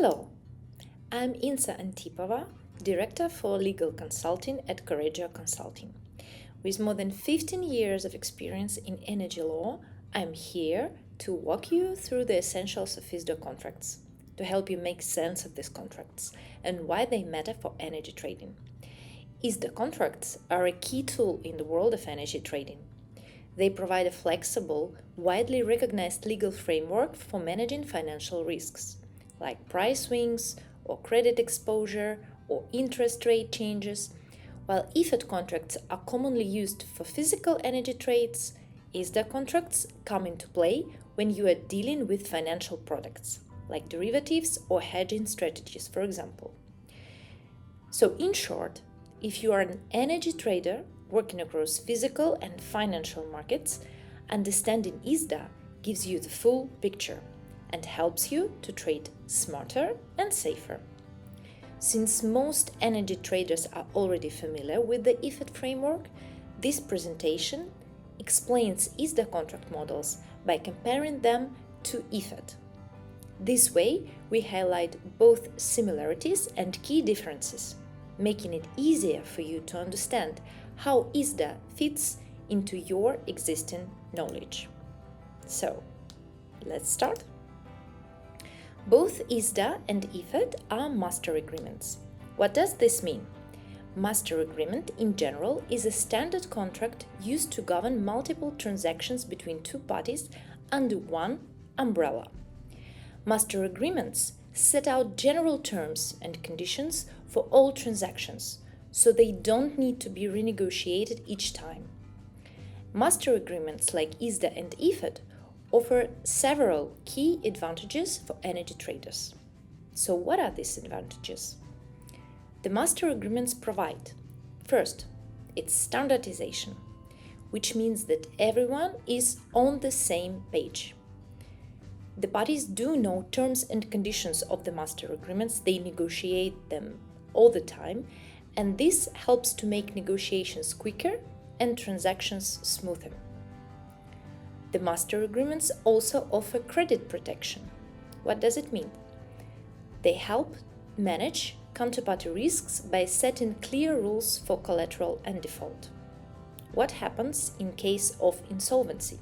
Hello, I'm Insa Antipova, Director for Legal Consulting at Correggio Consulting. With more than 15 years of experience in energy law, I'm here to walk you through the essentials of ISDA contracts, to help you make sense of these contracts and why they matter for energy trading. ISDA contracts are a key tool in the world of energy trading. They provide a flexible, widely recognized legal framework for managing financial risks, like price swings or credit exposure or interest rate changes. While EFET contracts are commonly used for physical energy trades, ISDA contracts come into play when you are dealing with financial products, like derivatives or hedging strategies, for example. So, in short, if you are an energy trader working across physical and financial markets, understanding ISDA gives you the full picture and helps you to trade smarter and safer. Since most energy traders are already familiar with the EFET framework, this presentation explains ISDA contract models by comparing them to EFET. This way, we highlight both similarities and key differences, making it easier for you to understand how ISDA fits into your existing knowledge. So, let's start. Both ISDA and EFET are master agreements. What does this mean? Master agreement, in general, is a standard contract used to govern multiple transactions between two parties under one umbrella. Master agreements set out general terms and conditions for all transactions, so they don't need to be renegotiated each time. Master agreements like ISDA and EFET offer several key advantages for energy traders. So what are these advantages? The master agreements provide, first, it's standardization, which means that everyone is on the same page. The parties do know terms and conditions of the master agreements, they negotiate them all the time, and this helps to make negotiations quicker and transactions smoother. The master agreements also offer credit protection. What does it mean? They help manage counterparty risks by setting clear rules for collateral and default. What happens in case of insolvency?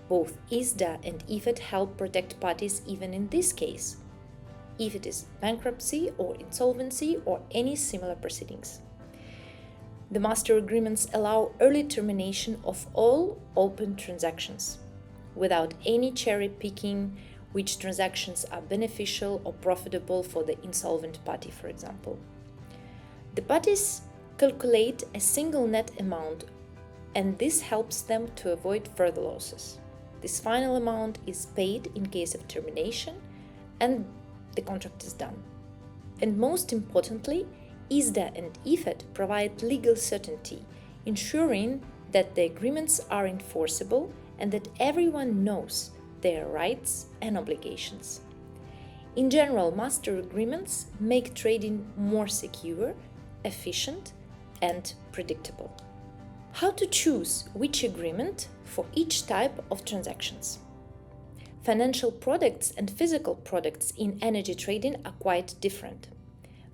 Both ISDA and EFET help protect parties even in this case, if it is bankruptcy or insolvency or any similar proceedings. The master agreements allow early termination of all open transactions, without any cherry picking which transactions are beneficial or profitable for the insolvent party, for example. The parties calculate a single net amount, and this helps them to avoid further losses. This final amount is paid in case of termination, and the contract is done. And most importantly, ISDA and EFET provide legal certainty, ensuring that the agreements are enforceable and that everyone knows their rights and obligations. In general, master agreements make trading more secure, efficient, and predictable. How to choose which agreement for each type of transactions? Financial products and physical products in energy trading are quite different.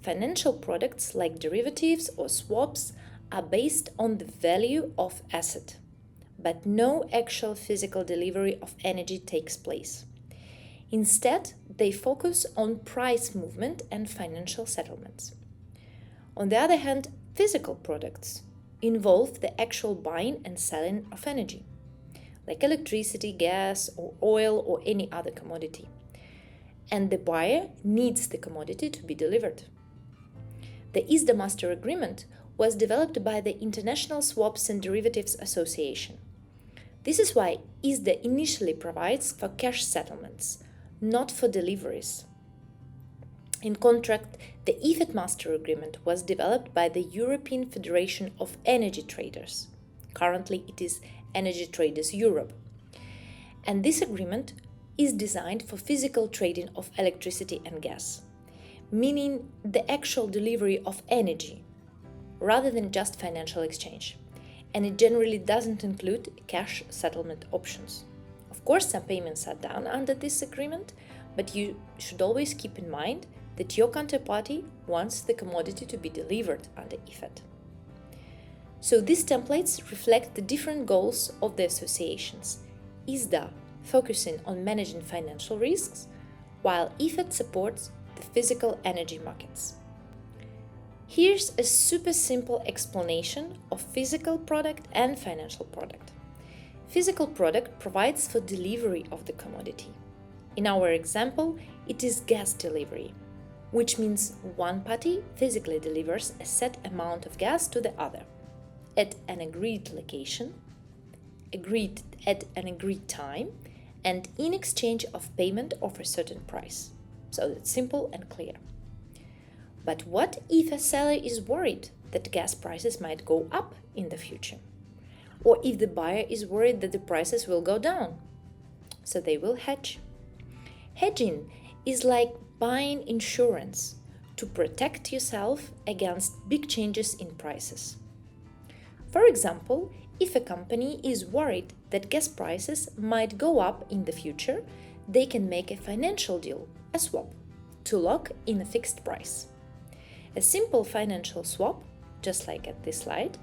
Financial products like derivatives or swaps are based on the value of asset, but no actual physical delivery of energy takes place. Instead, they focus on price movement and financial settlements. On the other hand, physical products involve the actual buying and selling of energy, like electricity, gas, or oil, or any other commodity. And the buyer needs the commodity to be delivered. The ISDA Master Agreement was developed by the International Swaps and Derivatives Association. This is why ISDA initially provides for cash settlements, not for deliveries. In contrast, the EFET Master Agreement was developed by the European Federation of Energy Traders. Currently, it is Energy Traders Europe. And this agreement is designed for physical trading of electricity and gas, meaning the actual delivery of energy, rather than just financial exchange. And it generally doesn't include cash settlement options. Of course, some payments are done under this agreement, but you should always keep in mind that your counterparty wants the commodity to be delivered under EFET. So these templates reflect the different goals of the associations. ISDA focusing on managing financial risks, while EFET supports the physical energy markets. Here's a super simple explanation of physical product and financial product. Physical product provides for delivery of the commodity. In our example, it is gas delivery, which means one party physically delivers a set amount of gas to the other at an agreed location, agreed at an agreed time, and in exchange of payment of a certain price. So that's simple and clear. But what if a seller is worried that gas prices might go up in the future? Or if the buyer is worried that the prices will go down? So they will hedge. Hedging is like buying insurance to protect yourself against big changes in prices. For example, if a company is worried that gas prices might go up in the future, they can make a financial deal, a swap, to lock in a fixed price. A simple financial swap, just like at this slide,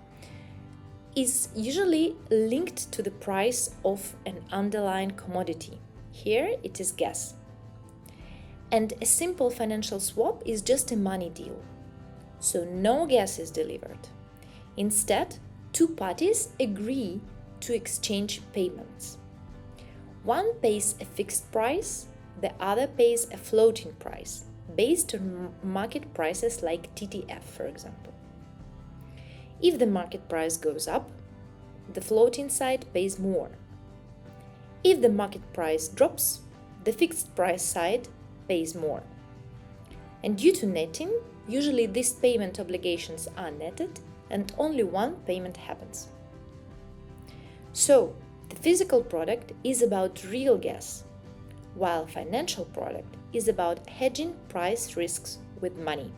is usually linked to the price of an underlying commodity. Here it is gas. And a simple financial swap is just a money deal. So no gas is delivered. Instead, two parties agree to exchange payments. One pays a fixed price, the other pays a floating price, based on market prices like TTF, for example. If the market price goes up, the floating side pays more. If the market price drops, the fixed price side pays more. And due to netting, usually these payment obligations are netted and only one payment happens. So, the physical product is about real gas, while financial product is about hedging price risks with money.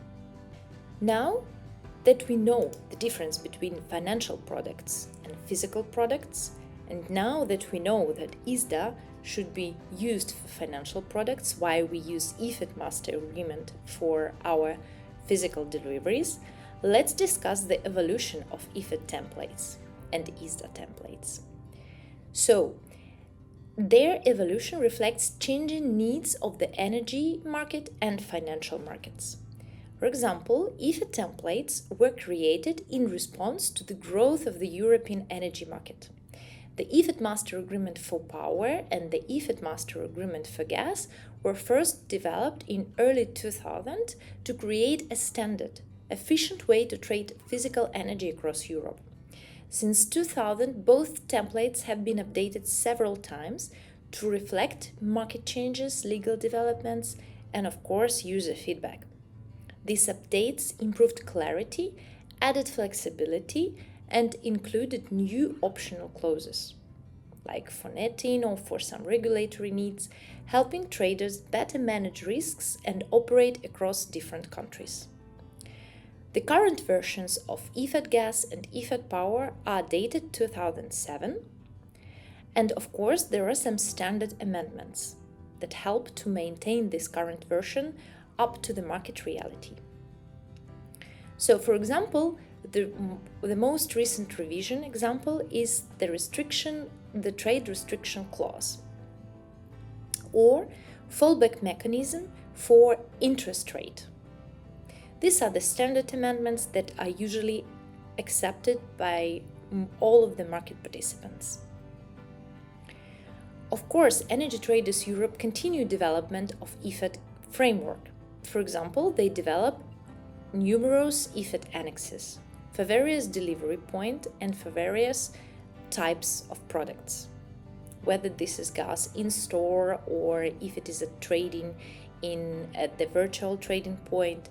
Now that we know the difference between financial products and physical products, and now that we know that ISDA should be used for financial products while we use EFET master agreement for our physical deliveries, let's discuss the evolution of EFET templates and ISDA templates. So, their evolution reflects changing needs of the energy market and financial markets. For example, EFET templates were created in response to the growth of the European energy market. The EFET Master Agreement for Power and the EFET Master Agreement for Gas were first developed in early 2000 to create a standard, efficient way to trade physical energy across Europe. Since 2000, both templates have been updated several times to reflect market changes, legal developments, and of course, user feedback. These updates improved clarity, added flexibility, and included new optional clauses, like for netting or for some regulatory needs, helping traders better manage risks and operate across different countries. The current versions of EFET Gas and EFET Power are dated 2007, and of course there are some standard amendments that help to maintain this current version up to the market reality. So, for example, the most recent revision example is the trade restriction clause, or fallback mechanism for interest rate. These are the standard amendments that are usually accepted by all of the market participants. Of course, Energy Traders Europe continue development of EFET framework. For example, they develop numerous EFET annexes for various delivery points and for various types of products, whether this is gas in store or if it is a trading at the virtual trading point.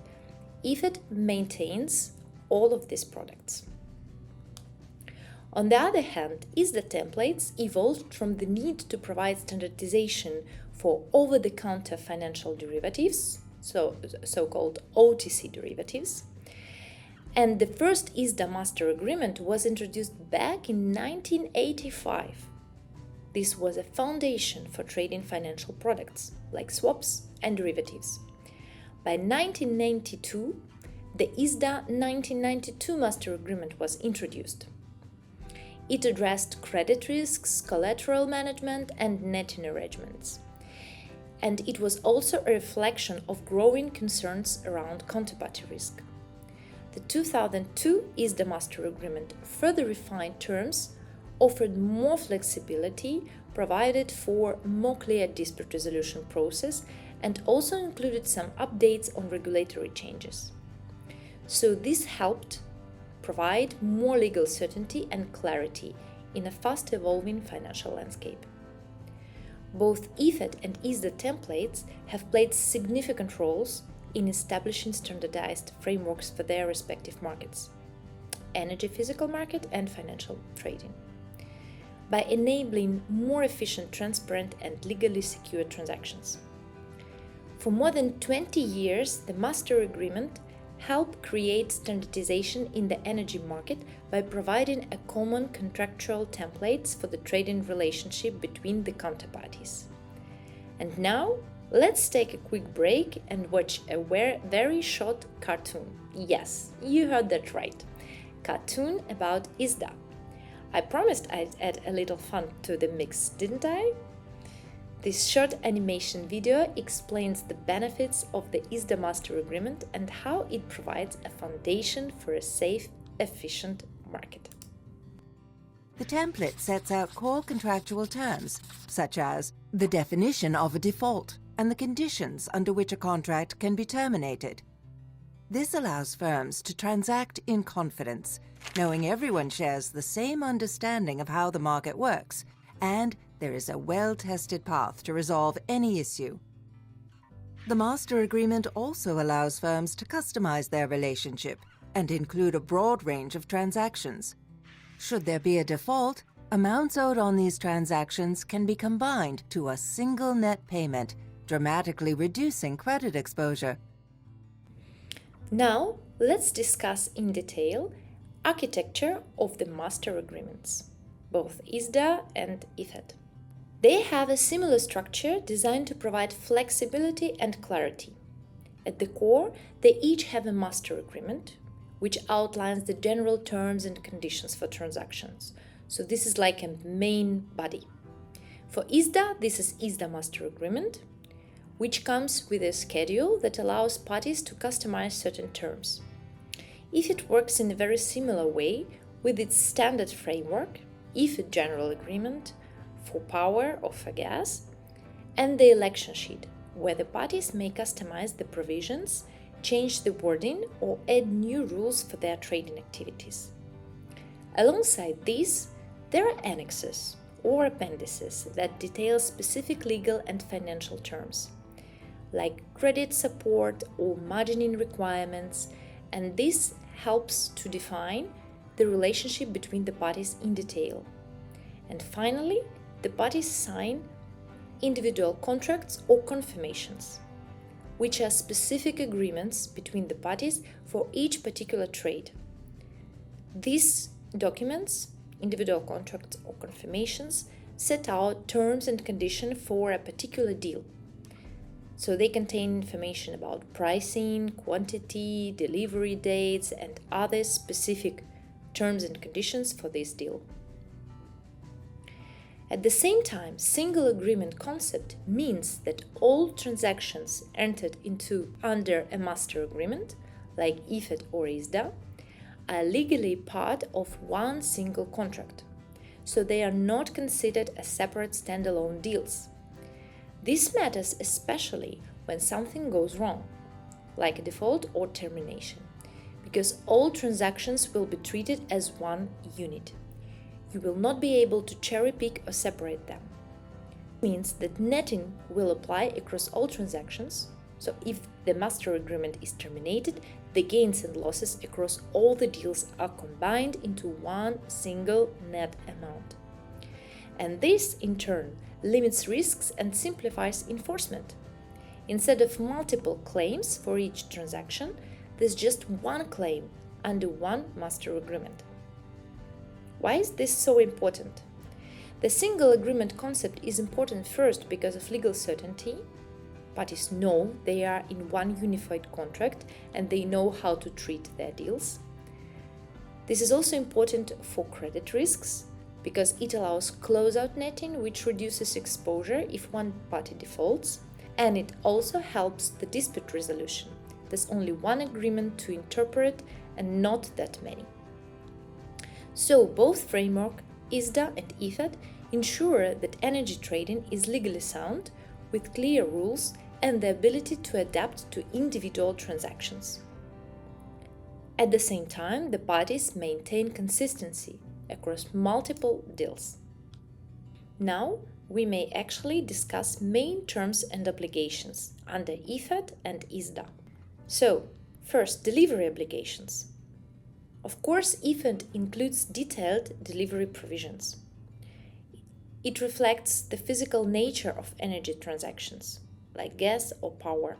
EFET maintains all of these products. On the other hand, ISDA templates evolved from the need to provide standardization for over-the-counter financial derivatives, so-called OTC derivatives. And the first ISDA Master Agreement was introduced back in 1985. This was a foundation for trading financial products like swaps and derivatives. By 1992, the ISDA 1992 Master Agreement was introduced. It addressed credit risks, collateral management, and netting arrangements. And it was also a reflection of growing concerns around counterparty risk. The 2002 ISDA Master Agreement further refined terms, offered more flexibility, provided for a more clear dispute resolution process, and also included some updates on regulatory changes. So this helped provide more legal certainty and clarity in a fast-evolving financial landscape. Both EFET and ISDA templates have played significant roles in establishing standardized frameworks for their respective markets: energy physical market and financial trading, by enabling more efficient, transparent, and legally secure transactions. For more than 20 years, the Master Agreement helped create standardization in the energy market by providing a common contractual templates for the trading relationship between the counterparties. And now, let's take a quick break and watch a very short cartoon. Yes, you heard that right. Cartoon about ISDA. I promised I'd add a little fun to the mix, didn't I? This short animation video explains the benefits of the ISDA Master Agreement and how it provides a foundation for a safe, efficient market. The template sets out core contractual terms, such as the definition of a default and the conditions under which a contract can be terminated. This allows firms to transact in confidence, knowing everyone shares the same understanding of how the market works, and there is a well-tested path to resolve any issue. The Master Agreement also allows firms to customize their relationship and include a broad range of transactions. Should there be a default, amounts owed on these transactions can be combined to a single net payment, dramatically reducing credit exposure. Now, let's discuss in detail architecture of the Master Agreements, both ISDA and EFET. They have a similar structure designed to provide flexibility and clarity. At the core, they each have a Master Agreement, which outlines the general terms and conditions for transactions. So this is like a main body. For ISDA, this is ISDA Master Agreement, which comes with a schedule that allows parties to customize certain terms. EFET works in a very similar way with its standard framework, EFET General Agreement for power or for gas, and the election sheet, where the parties may customize the provisions, change the wording, or add new rules for their trading activities. Alongside these, there are annexes or appendices that detail specific legal and financial terms, like credit support or margining requirements, and this helps to define the relationship between the parties in detail. And finally, the parties sign individual contracts or confirmations, which are specific agreements between the parties for each particular trade. These documents, individual contracts or confirmations, set out terms and conditions for a particular deal. So they contain information about pricing, quantity, delivery dates, and other specific terms and conditions for this deal. At the same time, single agreement concept means that all transactions entered into under a master agreement, like EFET or ISDA, are legally part of one single contract, so they are not considered as separate standalone deals. This matters especially when something goes wrong, like a default or termination, because all transactions will be treated as one unit. You will not be able to cherry-pick or separate them. It means that netting will apply across all transactions, so if the master agreement is terminated, the gains and losses across all the deals are combined into one single net amount. And this, in turn, limits risks and simplifies enforcement. Instead of multiple claims for each transaction, there's just one claim under one master agreement. Why is this so important? The single agreement concept is important first because of legal certainty. Parties know they are in one unified contract and they know how to treat their deals. This is also important for credit risks because it allows closeout netting, which reduces exposure if one party defaults, and it also helps the dispute resolution. There's only one agreement to interpret and not that many. So both framework, ISDA and EFET, ensure that energy trading is legally sound with clear rules and the ability to adapt to individual transactions. At the same time, the parties maintain consistency across multiple deals. Now, we may actually discuss main terms and obligations under EFET and ISDA. So, first, delivery obligations. Of course, EFET includes detailed delivery provisions. It reflects the physical nature of energy transactions, like gas or power.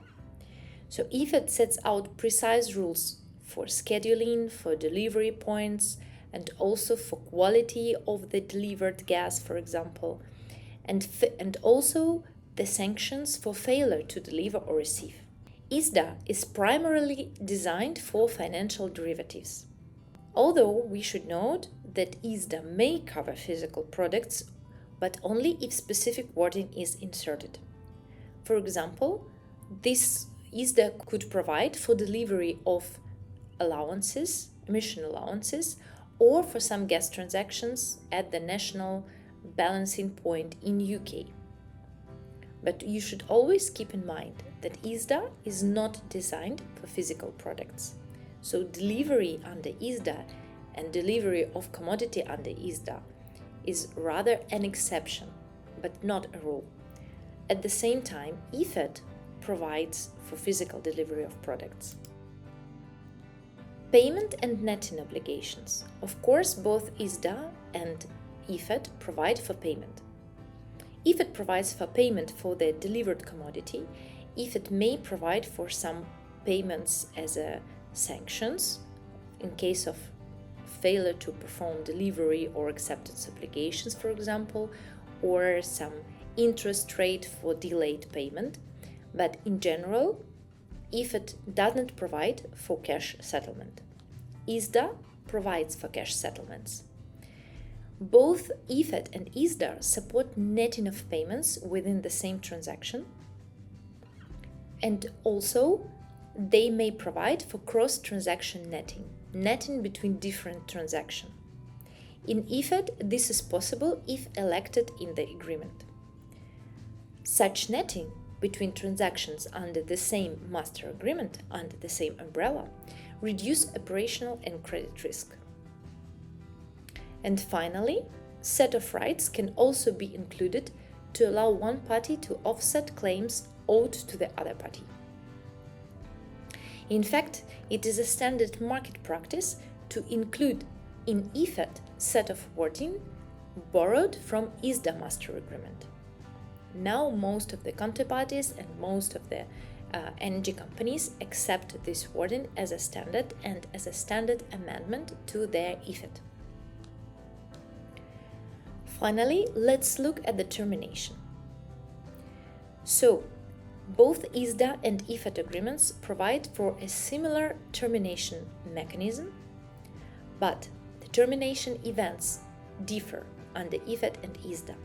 So EFET sets out precise rules for scheduling, for delivery points, and also for quality of the delivered gas, for example, and also the sanctions for failure to deliver or receive. ISDA is primarily designed for financial derivatives. Although we should note that ISDA may cover physical products, but only if specific wording is inserted. For example, this ISDA could provide for delivery of allowances, emission allowances, or for some gas transactions at the national balancing point in UK. But you should always keep in mind that ISDA is not designed for physical products. So delivery under ISDA and delivery of commodity under ISDA is rather an exception, but not a rule. At the same time, EFET provides for physical delivery of products. Payment and netting obligations. Of course, both ISDA and EFET provide for payment. EFET provides for payment for the delivered commodity. EFET may provide for some payments as sanctions in case of failure to perform delivery or acceptance obligations, for example, or some interest rate for delayed payment. But in general, EFET doesn't provide for cash settlement. ISDA provides for cash settlements. Both EFET and ISDA support netting of payments within the same transaction, and also they may provide for cross-transaction netting between different transactions. In EFET, this is possible if elected in the agreement. Such netting between transactions under the same master agreement, under the same umbrella, reduce operational and credit risk. And finally, set of rights can also be included to allow one party to offset claims owed to the other party. In fact, it is a standard market practice to include in EFET set of wording borrowed from ISDA master agreement. Now most of the counterparties and most of the energy companies accept this wording as a standard and as a standard amendment to their EFET. Finally, let's look at the termination. So, both ISDA and EFET agreements provide for a similar termination mechanism, but the termination events differ under EFET and ISDA.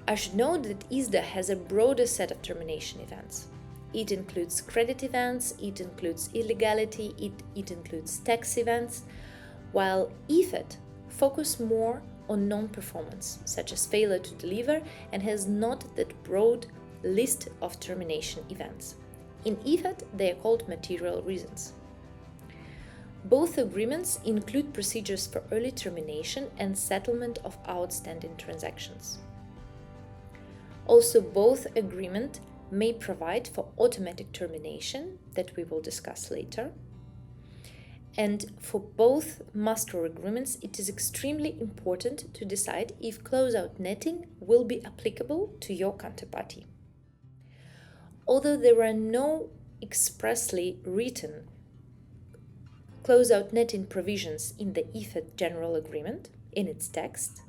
I should note that ISDA has a broader set of termination events. It includes credit events, it includes illegality, it includes tax events, while EFET focuses more on non-performance, such as failure to deliver, and has not that broad list of termination events. In EFET, they are called material reasons. Both agreements include procedures for early termination and settlement of outstanding transactions. Also, both agreements may provide for automatic termination, that we will discuss later. And for both master agreements, it is extremely important to decide if closeout netting will be applicable to your counterparty. Although there are no expressly written closeout netting provisions in the EFET General Agreement, in its text,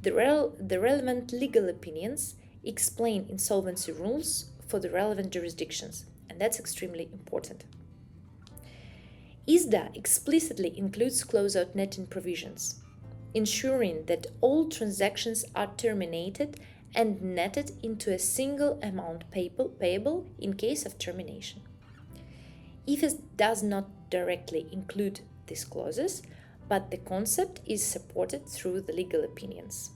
The relevant legal opinions explain insolvency rules for the relevant jurisdictions, and that's extremely important. ISDA explicitly includes closeout netting provisions, ensuring that all transactions are terminated and netted into a single amount payable in case of termination. EFET does not directly include these clauses, but the concept is supported through the legal opinions.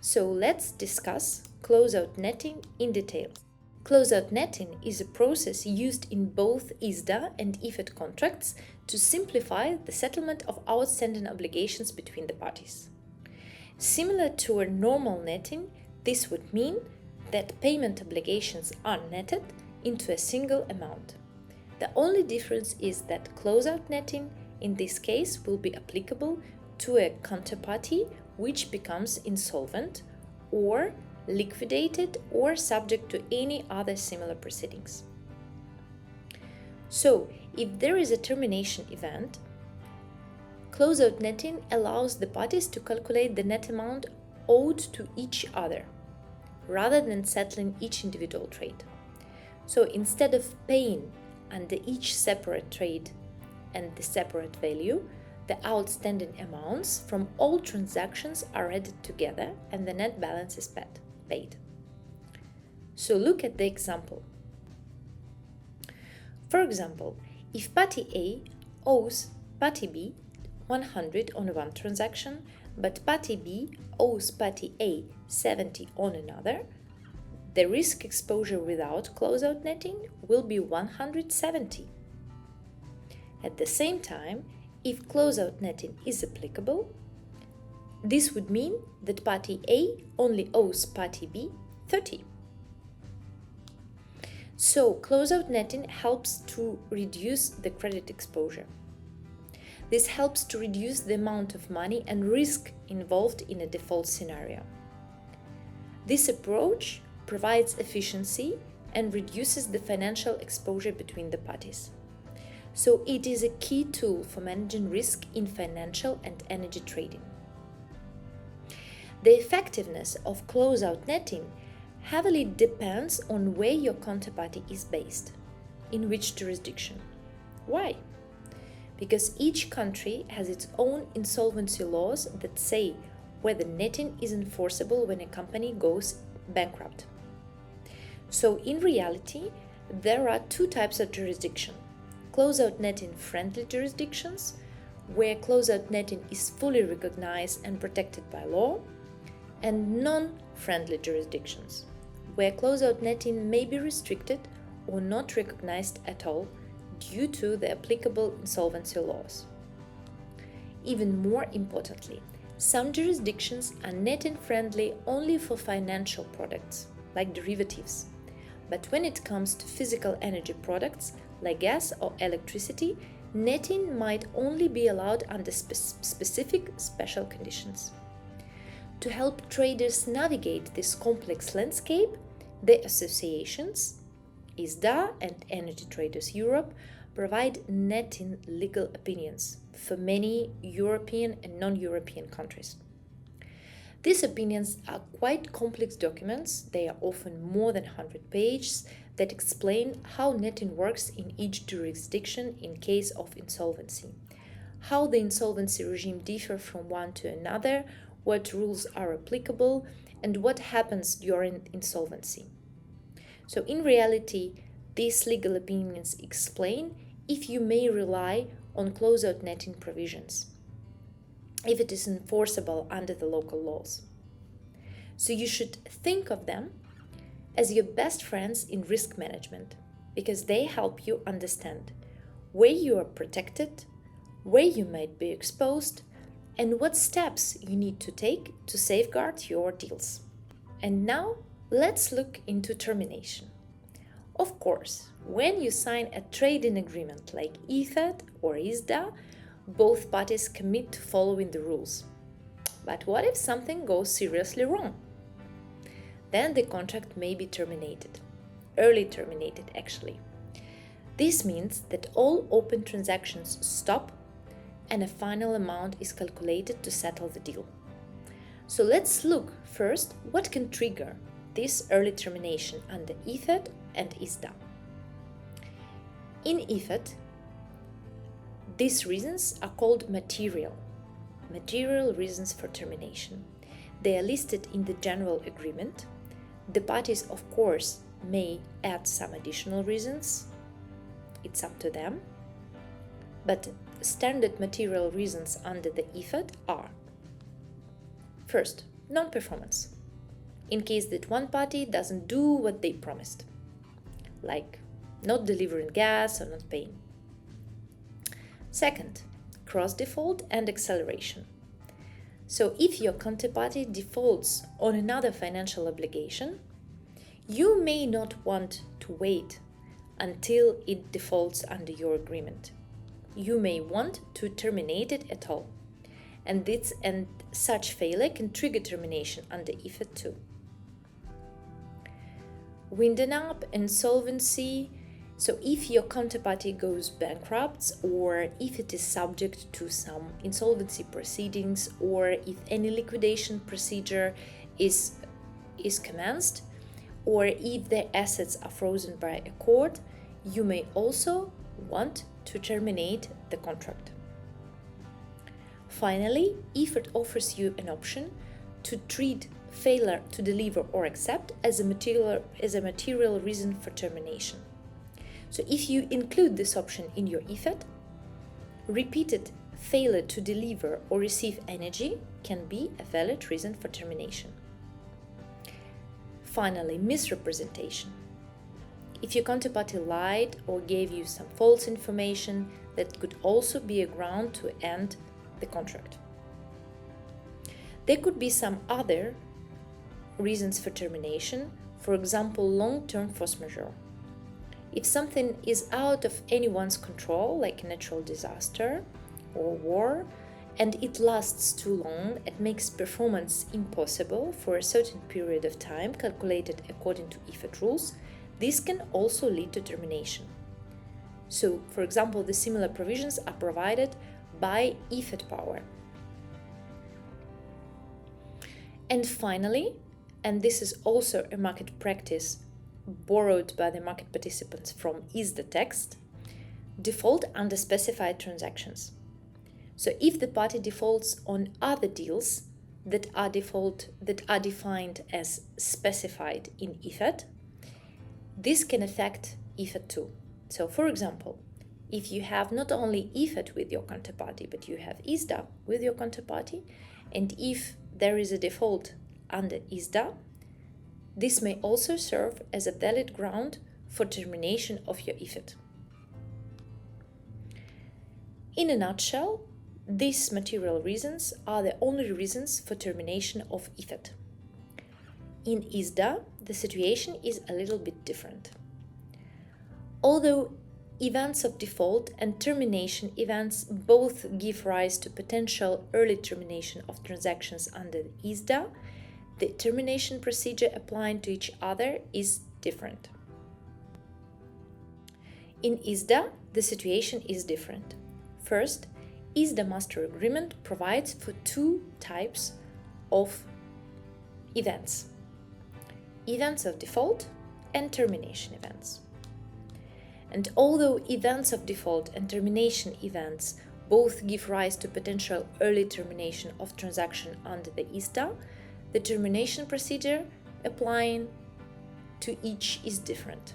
So let's discuss closeout netting in detail. Closeout netting is a process used in both ISDA and EFET contracts to simplify the settlement of outstanding obligations between the parties. Similar to a normal netting, this would mean that payment obligations are netted into a single amount. The only difference is that closeout netting in this case will be applicable to a counterparty which becomes insolvent or liquidated or subject to any other similar proceedings. So, if there is a termination event, closeout netting allows the parties to calculate the net amount owed to each other, rather than settling each individual trade. So instead of paying under each separate trade and the separate value, the outstanding amounts from all transactions are added together and the net balance is paid. So look at the example. For example, if party A owes party B 100 on one transaction, but party B owes party A 70 on another, the risk exposure without closeout netting will be 170. At the same time, if closeout netting is applicable, this would mean that party A only owes party B 30. So, closeout netting helps to reduce the credit exposure. This helps to reduce the amount of money and risk involved in a default scenario. This approach provides efficiency and reduces the financial exposure between the parties. So it is a key tool for managing risk in financial and energy trading. The effectiveness of closeout netting heavily depends on where your counterparty is based, in which jurisdiction. Why? Because each country has its own insolvency laws that say whether netting is enforceable when a company goes bankrupt. So in reality, there are two types of jurisdiction: closeout netting friendly jurisdictions, where closeout netting is fully recognized and protected by law, and non-friendly jurisdictions, where closeout netting may be restricted or not recognized at all due to the applicable insolvency laws. Even more importantly, some jurisdictions are netting friendly only for financial products, like derivatives. But when it comes to physical energy products, like gas or electricity, netting might only be allowed under specific special conditions. To help traders navigate this complex landscape, the associations, ISDA and Energy Traders Europe, provide netting legal opinions for many European and non-European countries. These opinions are quite complex documents. They are often more than 100 pages that explain how netting works in each jurisdiction in case of insolvency, how the insolvency regime differs from one to another, what rules are applicable, and what happens during insolvency. So in reality, these legal opinions explain if you may rely on closeout netting provisions, if it is enforceable under the local laws. So you should think of them as your best friends in risk management, because they help you understand where you are protected, where you might be exposed, and what steps you need to take to safeguard your deals. And now let's look into termination. Of course, when you sign a trading agreement like EFET or ISDA, both parties commit to following the rules. But what if something goes seriously wrong? Then the contract may be terminated, early terminated actually. This means that all open transactions stop and a final amount is calculated to settle the deal. So let's look first what can trigger this early termination under EFET and ISDA. In EFET, these reasons are called material reasons for termination. They are listed in the general agreement. The parties, of course, may add some additional reasons. It's up to them. But standard material reasons under the EFET are: first, non-performance, in case that one party doesn't do what they promised, like not delivering gas or not paying. Second, cross-default and acceleration. So if your counterparty defaults on another financial obligation, you may not want to wait until it defaults under your agreement. You may want to terminate it at all. And such failure can trigger termination under EFET too. Winding up, insolvency. So if your counterparty goes bankrupt, or if it is subject to some insolvency proceedings, or if any liquidation procedure is commenced, or if their assets are frozen by a court, you may also want to terminate the contract. Finally, EFET offers you an option to treat failure to deliver or accept as a material reason for termination. So if you include this option in your EFET, repeated failure to deliver or receive energy can be a valid reason for termination. Finally, misrepresentation. If your counterparty lied or gave you some false information, that could also be a ground to end the contract. There could be some other reasons for termination, for example, long-term force majeure. If something is out of anyone's control, like a natural disaster or war, and it lasts too long, it makes performance impossible for a certain period of time calculated according to EFET rules, this can also lead to termination. So, for example, the similar provisions are provided by EFET power. And finally, and this is also a market practice borrowed by the market participants from ISDA text, default under specified transactions. So if the party defaults on other deals that are defined as specified in EFET, this can affect EFET too. So for example, if you have not only EFET with your counterparty, but you have ISDA with your counterparty, and if there is a default under ISDA, this may also serve as a valid ground for termination of your EFET. In a nutshell, these material reasons are the only reasons for termination of EFET. In ISDA, the situation is a little bit different. Although events of default and termination events both give rise to potential early termination of transactions under ISDA, the termination procedure applying to each other is different. In ISDA, the situation is different. First, ISDA Master Agreement provides for two types of events: events of default and termination events. And although events of default and termination events both give rise to potential early termination of transaction under the ISDA, the termination procedure applying to each is different.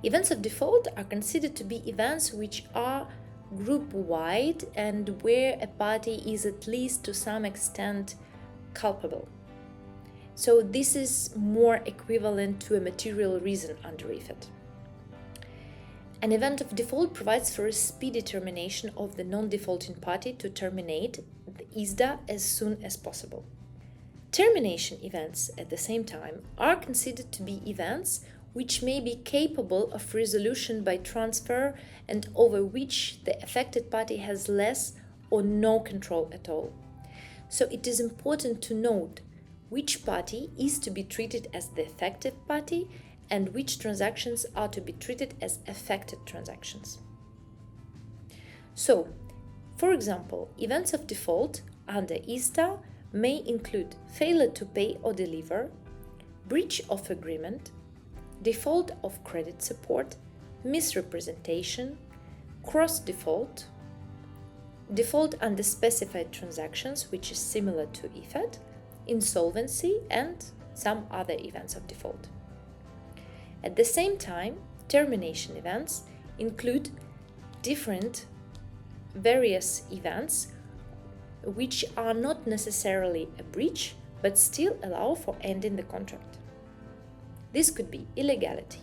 Events of default are considered to be events which are group-wide and where a party is at least to some extent culpable. So this is more equivalent to a material reason under EFET. An event of default provides for a speedy termination of the non-defaulting party to terminate the ISDA as soon as possible. Termination events, at the same time, are considered to be events which may be capable of resolution by transfer and over which the affected party has less or no control at all. So it is important to note which party is to be treated as the affected party and which transactions are to be treated as affected transactions. So, for example, events of default under ISDA may include failure to pay or deliver, breach of agreement, default of credit support, misrepresentation, cross-default, default under specified transactions, which is similar to EFET, insolvency, and some other events of default. At the same time, termination events include various events which are not necessarily a breach but still allow for ending the contract. This could be illegality.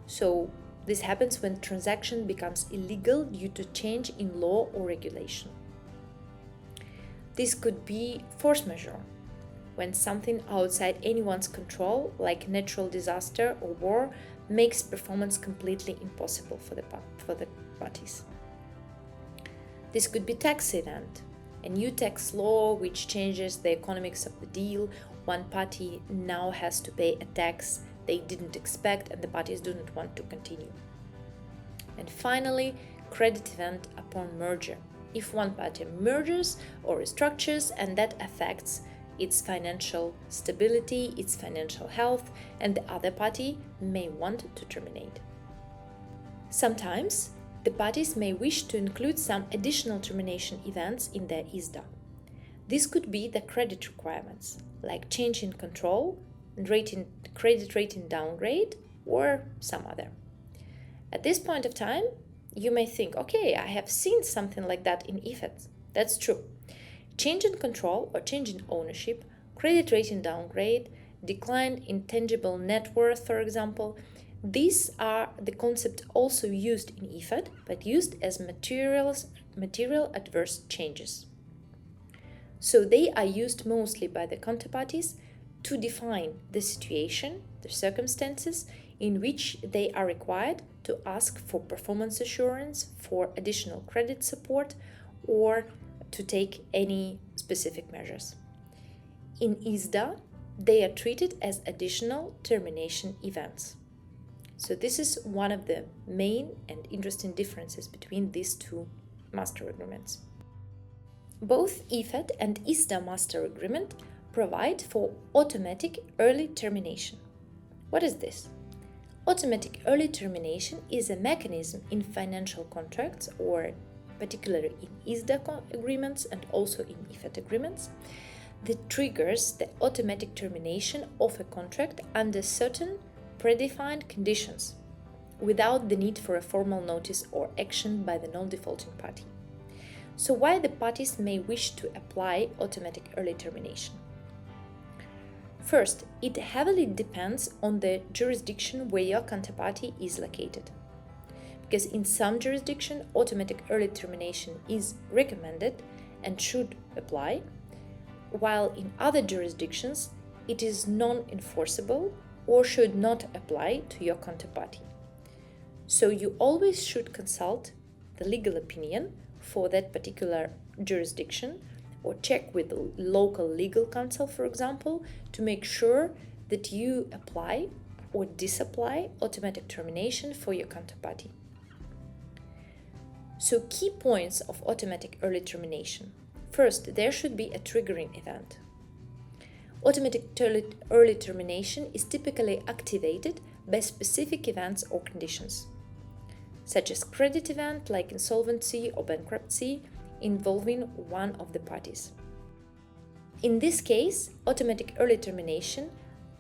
So this happens when transaction becomes illegal due to change in law or regulation. This could be force majeure, when something outside anyone's control, like natural disaster or war, makes performance completely impossible for the parties. This could be tax event, a new tax law which changes the economics of the deal. One party now has to pay a tax they didn't expect and the parties do not want to continue. And finally, credit event upon merger. If one party merges or restructures and that affects its financial stability, its financial health, and the other party may want to terminate. Sometimes, the parties may wish to include some additional termination events in their ISDA. This could be the credit requirements, like change in control, credit rating downgrade, or some other. At this point of time, you may think, okay, I have seen something like that in EFET. That's true. Change in control or change in ownership, credit rating downgrade, decline in tangible net worth, for example. These are the concepts also used in EFET, but used as material adverse changes. So they are used mostly by the counterparties to define the situation, the circumstances in which they are required to ask for performance assurance, for additional credit support, or to take any specific measures. In ISDA, they are treated as additional termination events. So this is one of the main and interesting differences between these two master agreements. Both EFET and ISDA master agreement provide for automatic early termination. What is this? Automatic early termination is a mechanism in financial contracts, or particularly in ISDA agreements and also in EFET agreements, that triggers the automatic termination of a contract under certain predefined conditions, without the need for a formal notice or action by the non-defaulting party. So why the parties may wish to apply automatic early termination? First, it heavily depends on the jurisdiction where your counterparty is located. Because in some jurisdiction, automatic early termination is recommended and should apply, while in other jurisdictions, it is non-enforceable or should not apply to your counterparty. So you always should consult the legal opinion for that particular jurisdiction, or check with the local legal counsel, for example, to make sure that you apply or disapply automatic termination for your counterparty. So key points of automatic early termination. First, there should be a triggering event. Automatic early termination is typically activated by specific events or conditions, such as credit event like insolvency or bankruptcy involving one of the parties. In this case, automatic early termination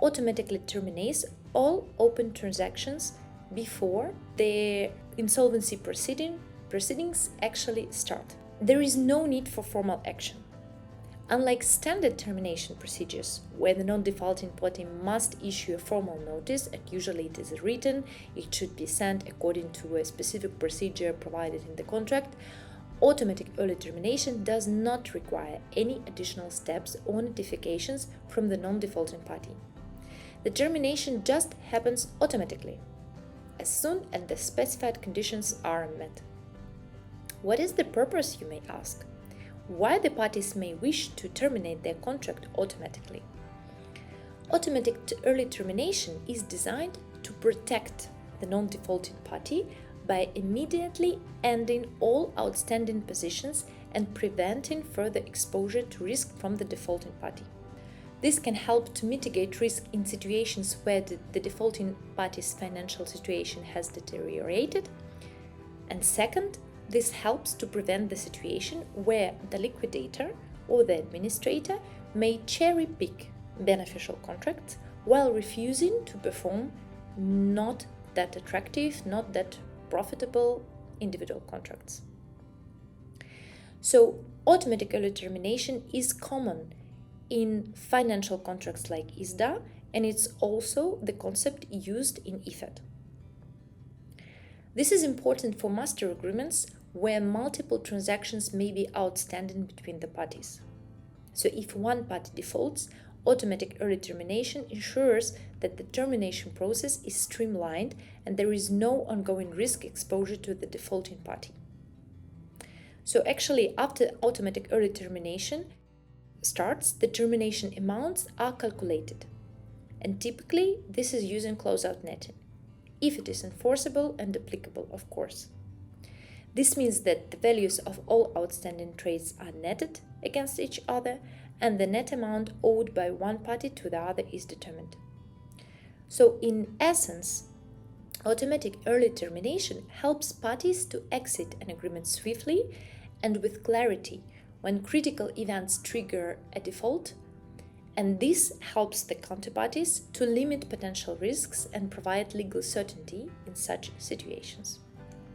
automatically terminates all open transactions before the insolvency proceedings actually start. There is no need for formal action. Unlike standard termination procedures, where the non-defaulting party must issue a formal notice, and usually it is written, it should be sent according to a specific procedure provided in the contract, automatic early termination does not require any additional steps or notifications from the non-defaulting party. The termination just happens automatically, as soon as the specified conditions are met. What is the purpose, you may ask? Why the parties may wish to terminate their contract automatically? Automatic early termination is designed to protect the non-defaulting party by immediately ending all outstanding positions and preventing further exposure to risk from the defaulting party. This can help to mitigate risk in situations where the defaulting party's financial situation has deteriorated. And second, this helps to prevent the situation where the liquidator or the administrator may cherry-pick beneficial contracts while refusing to perform not that attractive, not that profitable individual contracts. So, automatic early termination is common in financial contracts like ISDA, and it's also the concept used in EFET. This is important for master agreements where multiple transactions may be outstanding between the parties. So if one party defaults, automatic early termination ensures that the termination process is streamlined and there is no ongoing risk exposure to the defaulting party. So actually, after automatic early termination starts, the termination amounts are calculated. And typically, this is using closeout netting, if it is enforceable and applicable, of course. This means that the values of all outstanding trades are netted against each other, and the net amount owed by one party to the other is determined. So, in essence, automatic early termination helps parties to exit an agreement swiftly and with clarity when critical events trigger a default, and this helps the counterparties to limit potential risks and provide legal certainty in such situations.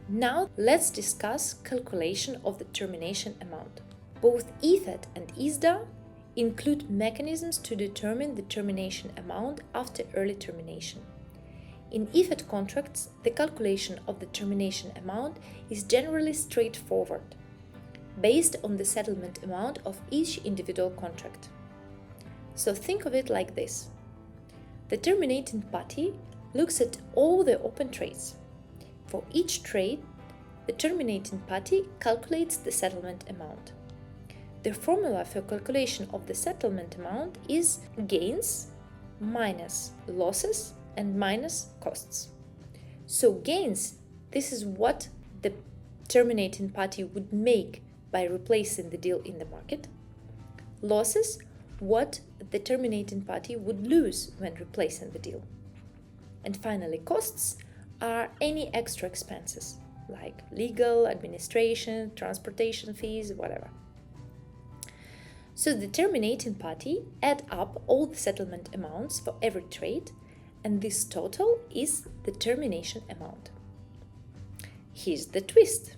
Now let's discuss calculation of the termination amount. Both EFET and ISDA include mechanisms to determine the termination amount after early termination. In EFET contracts, the calculation of the termination amount is generally straightforward, based on the settlement amount of each individual contract. So think of it like this. The terminating party looks at all the open trades. For each trade, the terminating party calculates the settlement amount. The formula for calculation of the settlement amount is gains minus losses and minus costs. So gains, this is what the terminating party would make by replacing the deal in the market. Losses, what the terminating party would lose when replacing the deal. And finally, costs are any extra expenses like legal, administration, transportation fees, whatever. So the terminating party add up all the settlement amounts for every trade, and this total is the termination amount. Here's the twist.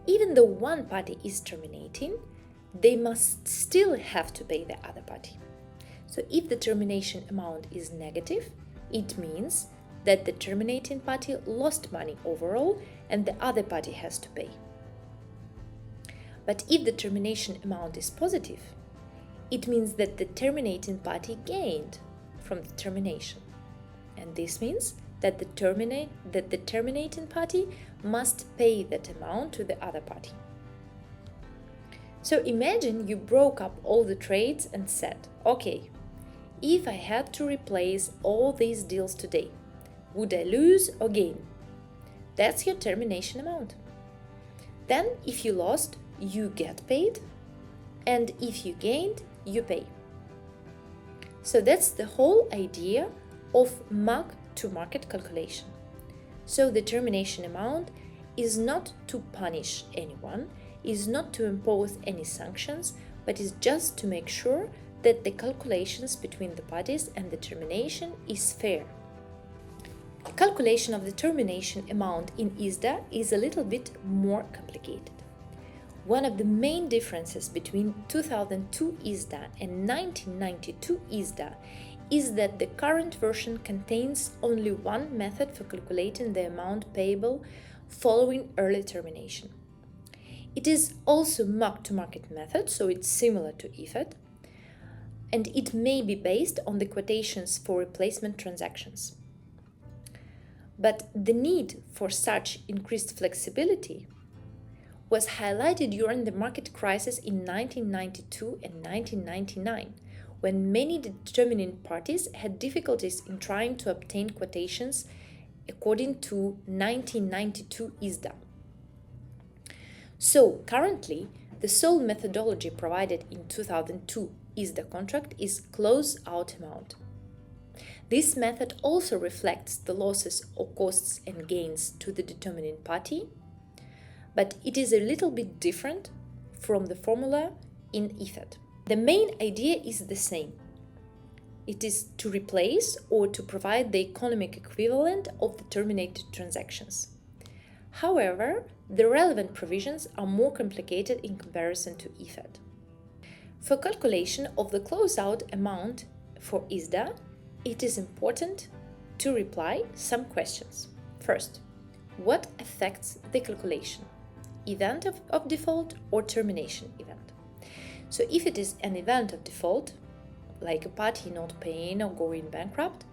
Even though one party is terminating, they must still have to pay the other party. So if the termination amount is negative, it means that the terminating party lost money overall and the other party has to pay. But if the termination amount is positive, it means that the terminating party gained from the termination. And this means that the terminating party must pay that amount to the other party. So imagine you broke up all the trades and said, okay, if I had to replace all these deals today, would I lose or gain? That's your termination amount. Then if you lost, you get paid, and if you gained, you pay. So that's the whole idea of mark-to-market calculation. So the termination amount is not to punish anyone, is not to impose any sanctions, but is just to make sure that the calculations between the parties and the termination is fair. The calculation of the termination amount in ISDA is a little bit more complicated. One of the main differences between 2002 ISDA and 1992 ISDA is that the current version contains only one method for calculating the amount payable following early termination. It is also mark-to-market method, so it's similar to EFET, and it may be based on the quotations for replacement transactions. But the need for such increased flexibility was highlighted during the market crisis in 1992 and 1999, when many determining parties had difficulties in trying to obtain quotations according to 1992 ISDA. So currently, the sole methodology provided in 2002 ISDA contract is close-out amount. This method also reflects the losses or costs and gains to the determining party, but it is a little bit different from the formula in EFET. The main idea is the same. It is to replace or to provide the economic equivalent of the terminated transactions. However, the relevant provisions are more complicated in comparison to EFET. For calculation of the closeout amount for ISDA, it is important to reply some questions. First, what affects the calculation? Event of default or termination event? So if it is an event of default, like a party not paying or going bankrupt,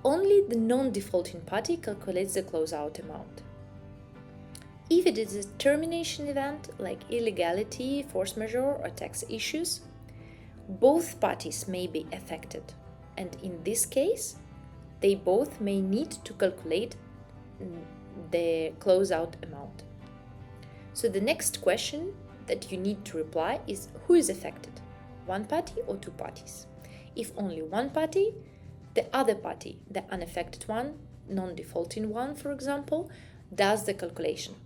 only the non-defaulting party calculates the closeout amount. If it is a termination event, like illegality, force majeure, or tax issues, both parties may be affected, and in this case, they both may need to calculate the closeout amount. So the next question that you need to reply is who is affected, one party or two parties? If only one party, the other party, the unaffected one, non-defaulting one, for example, does the calculation.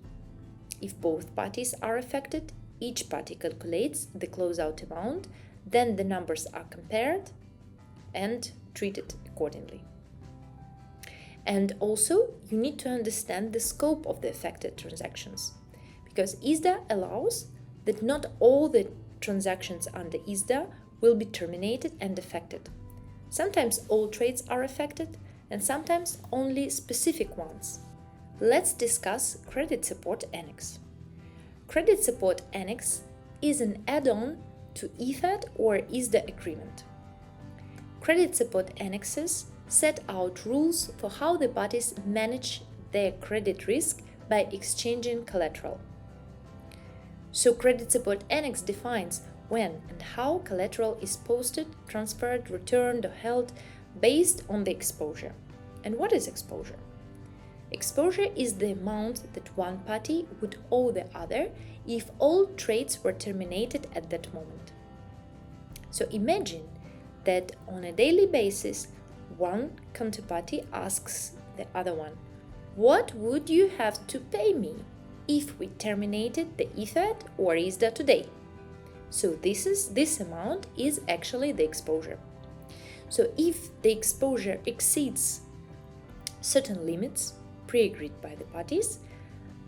If both parties are affected, each party calculates the closeout amount, then the numbers are compared and treated accordingly. And also, you need to understand the scope of the affected transactions, because ISDA allows that not all the transactions under ISDA will be terminated and affected. Sometimes all trades are affected, and sometimes only specific ones. Let's discuss Credit Support Annex. Credit Support Annex is an add-on to EFET or ISDA agreement. Credit Support Annexes set out rules for how the parties manage their credit risk by exchanging collateral. So Credit Support Annex defines when and how collateral is posted, transferred, returned, or held based on the exposure. And what is exposure? Exposure is the amount that one party would owe the other if all trades were terminated at that moment. So imagine that on a daily basis, one counterparty asks the other one, "What would you have to pay me if we terminated the EFET or ISDA today?" So this amount is actually the exposure. So if the exposure exceeds certain limits pre-agreed by the parties,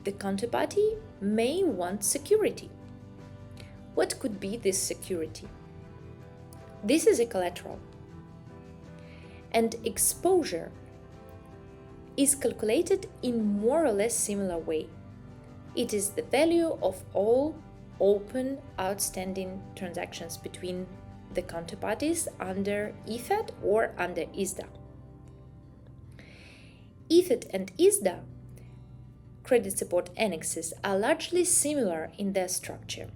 the counterparty may want security. What could be this security? This is a collateral. And exposure is calculated in more or less similar way. It is the value of all open outstanding transactions between the counterparties under EFET or under ISDA. EFET and ISDA credit support annexes are largely similar in their structure.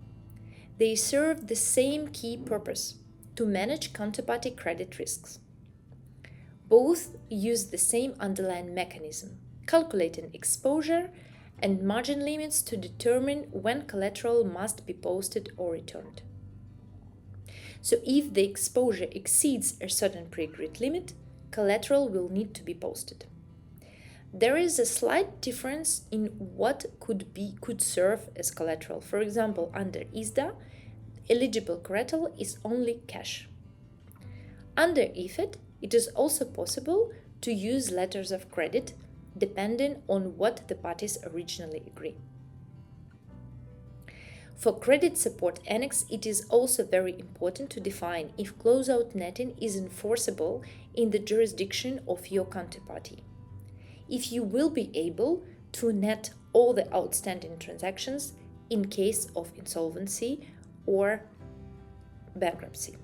They serve the same key purpose: to manage counterparty credit risks. Both use the same underlying mechanism, calculating exposure and margin limits to determine when collateral must be posted or returned. So if the exposure exceeds a certain pre-agreed limit, collateral will need to be posted. There is a slight difference in what could serve as collateral. For example, under ISDA, eligible collateral is only cash. Under EFET, it is also possible to use letters of credit, depending on what the parties originally agree. For credit support annex, it is also very important to define if closeout netting is enforceable in the jurisdiction of your counterparty. If you will be able to net all the outstanding transactions in case of insolvency or bankruptcy.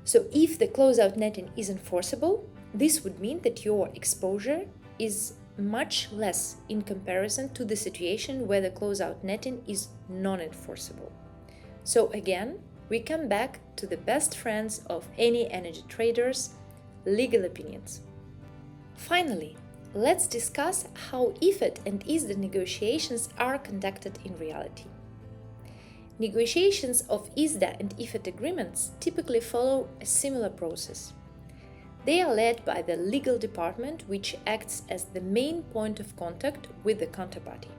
So if the closeout netting is enforceable, this would mean that your exposure is much less in comparison to the situation where the closeout netting is non-enforceable. So again, we come back to the best friends of any energy traders, legal opinions. Finally, Let's discuss how EFET and ISDA negotiations are conducted in reality. Negotiations of ISDA and EFET agreements typically follow a similar process. They are led by the legal department, which acts as the main point of contact with the counterparty.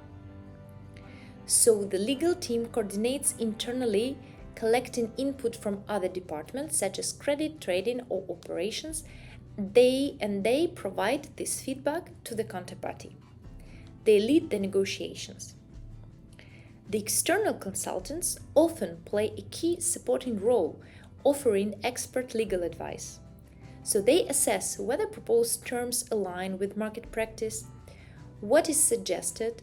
So the legal team coordinates internally, collecting input from other departments such as credit, trading, or operations. They provide this feedback to the counterparty. They lead the negotiations. The external consultants often play a key supporting role, offering expert legal advice. So they assess whether proposed terms align with market practice, what is suggested,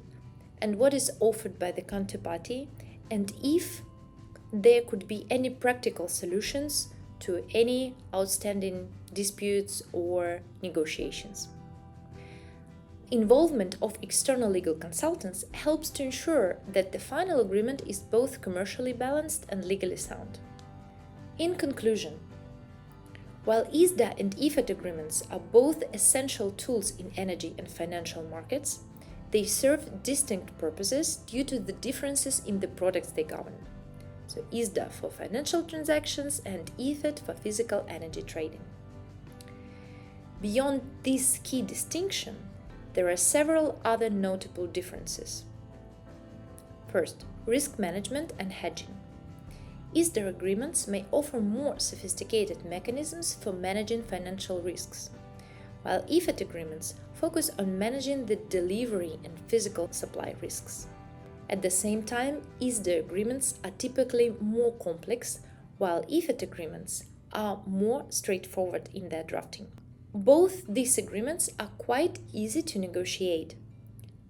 and what is offered by the counterparty, and if there could be any practical solutions to any outstanding disputes or negotiations. Involvement of external legal consultants helps to ensure that the final agreement is both commercially balanced and legally sound. In conclusion, while ISDA and EFET agreements are both essential tools in energy and financial markets, they serve distinct purposes due to the differences in the products they govern. So ISDA for financial transactions and EFET for physical energy trading. Beyond this key distinction, there are several other notable differences. First, risk management and hedging. ISDA agreements may offer more sophisticated mechanisms for managing financial risks, while EFET agreements focus on managing the delivery and physical supply risks. At the same time, ISDA agreements are typically more complex, while EFET agreements are more straightforward in their drafting. Both these agreements are quite easy to negotiate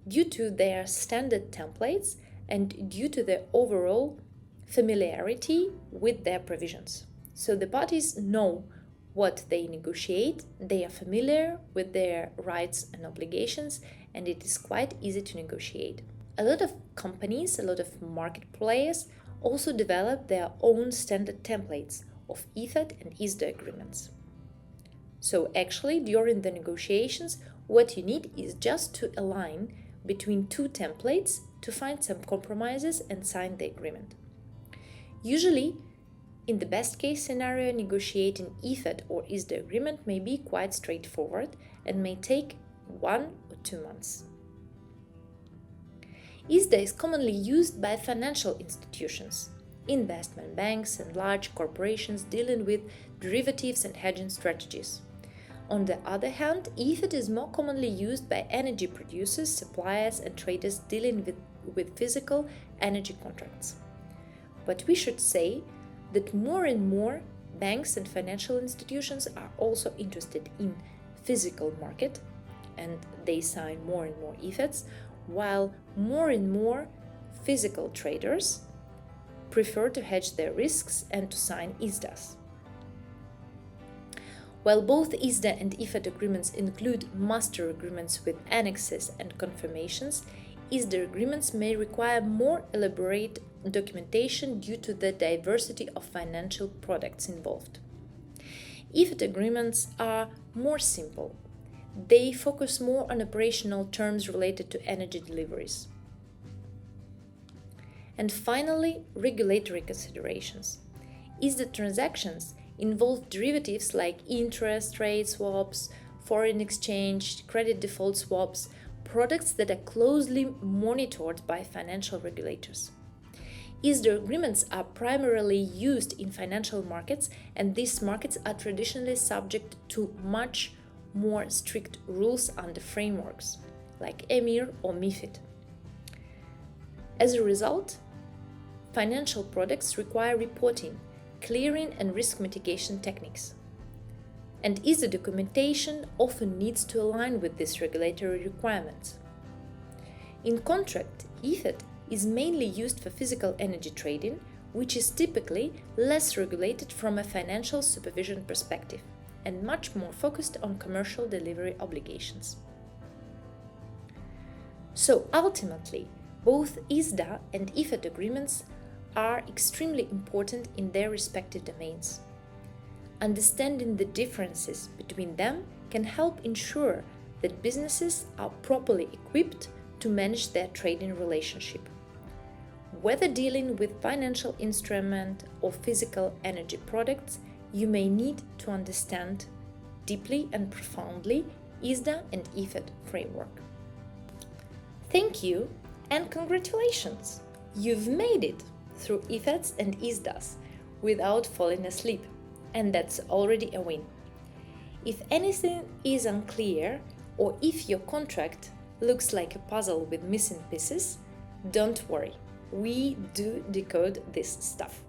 due to their standard templates and due to their overall familiarity with their provisions. So the parties know what they negotiate, they are familiar with their rights and obligations, and it is quite easy to negotiate. A lot of companies, a lot of market players also develop their own standard templates of EFET and ISDA agreements. So actually, during the negotiations, what you need is just to align between two templates to find some compromises and sign the agreement. Usually, in the best case scenario, negotiating EFET or ISDA agreement may be quite straightforward and may take 1 or 2 months. ISDA is commonly used by financial institutions, investment banks, and large corporations dealing with derivatives and hedging strategies. On the other hand, EFET is more commonly used by energy producers, suppliers, and traders dealing with physical energy contracts. But we should say that more and more banks and financial institutions are also interested in physical market, and they sign more and more EFETs, while more and more physical traders prefer to hedge their risks and to sign ISDAs. While both ISDA and EFET agreements include master agreements with annexes and confirmations, ISDA agreements may require more elaborate documentation due to the diversity of financial products involved. EFET agreements are more simple. They focus more on operational terms related to energy deliveries. And finally, regulatory considerations. ISDA transactions involve derivatives like interest rate swaps, foreign exchange, credit default swaps, products that are closely monitored by financial regulators. ISDA agreements are primarily used in financial markets, and these markets are traditionally subject to much more strict rules under frameworks like EMIR or MiFID. As a result, financial products require reporting, clearing, and risk mitigation techniques. And ISDA documentation often needs to align with these regulatory requirements. In contrast, EFET is mainly used for physical energy trading, which is typically less regulated from a financial supervision perspective and much more focused on commercial delivery obligations. So ultimately, both ISDA and EFET agreements are extremely important in their respective domains. Understanding the differences between them can help ensure that businesses are properly equipped to manage their trading relationship. Whether dealing with financial instrument or physical energy products, you may need to understand deeply and profoundly ISDA and EFET framework. Thank you and congratulations! You've made it through EFETs and ISDAs without falling asleep, and that's already a win. If anything is unclear, or if your contract looks like a puzzle with missing pieces, don't worry, we do decode this stuff.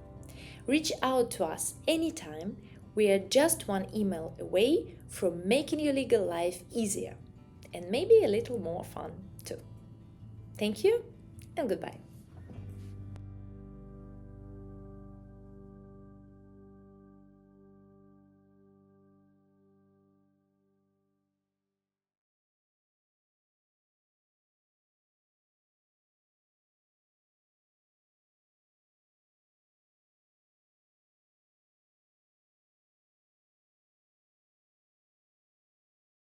Reach out to us anytime. We are just one email away from making your legal life easier and maybe a little more fun too. Thank you and goodbye.